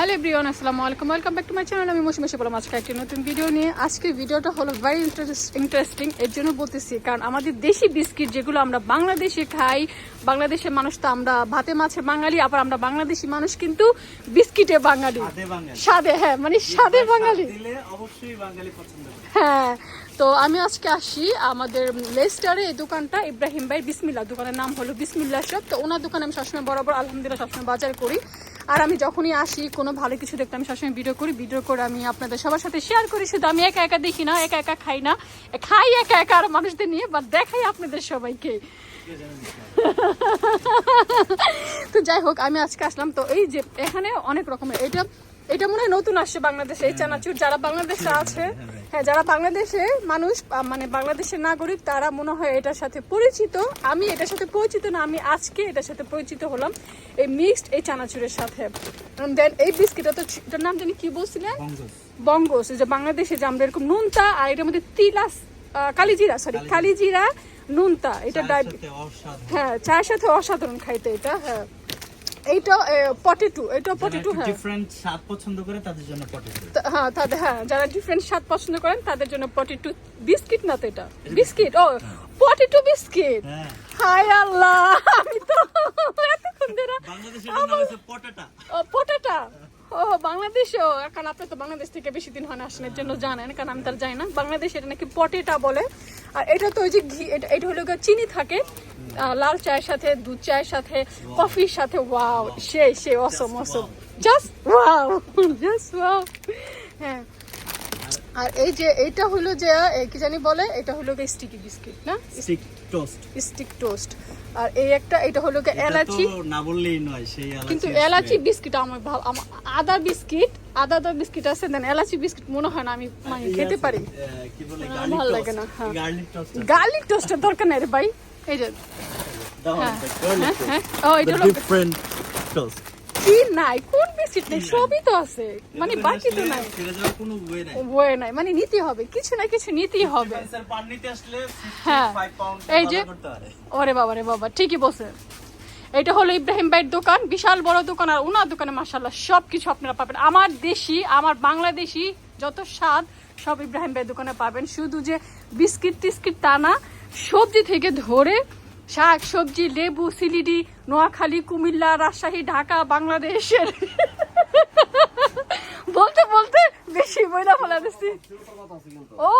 Hello everyone, আসসালামু আলাইকুম, welcome back to my channel. আমি মৌসুমী বললাম আজকে একটি নতুন ভিডিও নিয়ে। আজকের ভিডিওটা হলো ভেরি ইন্টারেস্টিং। এর জন্য বলতেছি কারণ আমাদের দেশি বিস্কিট যেগুলো আমরা বাংলাদেশে খাই, বাংলাদেশের মানুষ তো আমরা ভাতে মাছে বাঙালি, আবার আমরা বাংলাদেশি মানুষ কিন্তু বিস্কিটে বাঙালি, স্বাদে, হ্যাঁ মানে স্বাদে বাঙালি, হ্যাঁ। তো আমি আজকে আসি আমাদের লেস্টারে এই দোকানটা, ইব্রাহিম ভাই বিসমিল্লাহ, দোকানের নাম হলো বিসমিল্লাহ শপ। তো ওনার দোকানে আমি সবসময় বরাবর আলহামদুলিল্লাহ সবসময় বাজার করি। আর আমি যখনই আসি কোনো ভালো কিছু দেখতে আমি সবসময় ভিডিও করে আমি আপনাদের সবার সাথে শেয়ার করি। শুধু আমি একা একা দেখি না, একা একা খাই না, খাই একা একা আর মানুষদের নিয়ে, বা দেখাই আপনাদের সবাইকে। তো যাই হোক, আমি আজকে আসলাম। তো এই যে এখানে অনেক রকমের, এটা মনে হয় নতুন আসছে বাংলাদেশে এই চানাচুর। যারা বাংলাদেশে আছে, হ্যাঁ যারা বাংলাদেশে মানুষ মানে বাংলাদেশের নাগরিক, তারা মনে হয় এটার সাথে পরিচিত। আমি এটার সাথে পরিচিত না, আমি আজকে এটার সাথে পরিচিত হলাম এই মিক্সড এই চানাচুরের সাথে। দেন এই বিস্কিটটা, তো এটার নাম জানি কি বলছিলেন, বঙ্গস। যে বাংলাদেশে যে আমরা এরকম নুনতা, আর এটার মধ্যে তিলাস কালিজিরা নুনতা, এটা হ্যাঁ চায়ের সাথে অসাধারণ খাইতে এটা। হ্যাঁ এইটা পটেটো, এটা পটেটো, হ্যাঁ ডিফারেন্ট স্বাদ পছন্দ করে তাদের জন্য পটেটো, হ্যাঁ তাদের, হ্যাঁ যারা ডিফারেন্ট স্বাদ পছন্দ করেন তাদের জন্য পটেটো বিস্কিট। না তো এটা বিস্কিট, ও পটেটো বিস্কিট। হায় আল্লাহ, আমি তো এতক্ষণ ধরে বাংলাদেশের নাম হচ্ছে পটেটা। ও পটেটা, ও বাংলাদেশেও, কারণ আপনি তো বাংলাদেশ থেকে বেশি দিন হয় না আসেন, এর জন্য জানেন, কারণ আমি তার জানি না। বাংলাদেশে এটা নাকি পটেটা বলে। আর এটা তো ওই যে ঘি, এটা হলো চিনি থাকে লাল চায়ের সাথে, দুধ চায়ের সাথে, কফির সাথে। ওয়াও, সেই অসম, জাস্ট ওয়াও। হ্যাঁ, আর এই যে এইটা হলো যে কি জানি বলে, এটা হলো স্টিকি বিস্কিট, না স্টিক টোস্ট। আর এই একটা, এটা হলো এলাচি, না বললেই নয় সেই এলাচি, কিন্তু এলাচি বিস্কিট আমার ভালো, আদা বিস্কিট আছে, দেন এলাচি বিস্কিট মনে হয় না আমি মানে খেতে পারি, কি বলে ভালো লাগে না। হ্যাঁ গার্লিক টোস্ট গার্লিক টোস্টের দরকার নাই রে ভাই, এই যে হ্যাঁ ও এটা হলো ডিফারেন্ট টোস্ট। কি নাই, কোন বিস্কিট নেই, সবই তো আছে, মানে বাকি তো নাই, কোনো ওয়ে নাই, মানে নিতে হবে, কিছু না কিছু নিতেই হবে। পান নিতে আসলে হ্যাঁ 65 পাউন্ড এই যে, ওরে বাবা রে বাবা, ঠিকই বলছেন। এটা হলো ইব্রাহিম ভাইয়ের দোকান, বিশাল বড় দোকান। আর ওনার দোকানে মাশাআল্লাহ সবকিছু আপনারা পাবেন, আমার দেশি, আমার বাংলাদেশি যত স্বাদ সব ইব্রাহিম ভাইয়ের দোকানে পাবেন। শুধু যে বিস্কিট টিস্কিট তা না, সবজি থেকে ধরে শাক সবজি, লেবু, সিলিডি, নোয়াখালী, কুমিল্লা, রাজশাহী, ঢাকা, বাংলাদেশের বলতে বলতে বেশি বইলা ফেলা দিচ্ছি। ও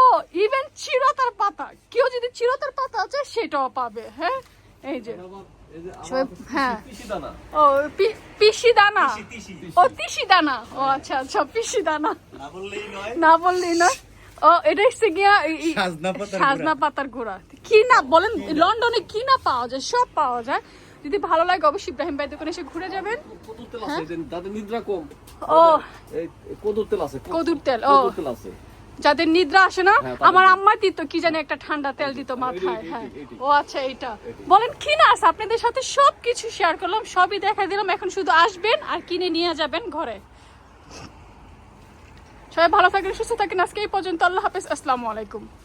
ইভেন চিরতার পাতা, কেউ যদি চিরতার পাতা আছে সেটাও পাবে। হ্যাঁ এই যে, হ্যাঁ ও পিসি দানা, ও তিসি দানা, ও আচ্ছা আচ্ছা পিসি দানা, না বললেই নয়। ও এটা হচ্ছে গিয়া সাজনা পাতার গুঁড়া। কি না বলেন, লন্ডনে কি না পাওয়া যায়, সব পাওয়া যায়। যদি ভালো লাগে অবশ্যই ইব্রাহিম ভাই দোকানে এসে ঘুরে যাবেন। ও কদুর তেল, ও যাদের নিদ্রা আসে না, আমার আম্মা দিত কি জানি একটা ঠান্ডা তেল দিত মাথায়। হ্যাঁ ও আচ্ছা, এইটা বলেন কি না আছে। আপনাদের সাথে সবকিছু শেয়ার করলাম, সবই দেখা দিলাম। এখন শুধু আসবেন আর কিনে নিয়ে যাবেন ঘরে। সবাই ভালো থাকেন, সুস্থ থাকেন। আজকে এই পর্যন্ত, আল্লাহ হাফেজ, আসসালামু আলাইকুম।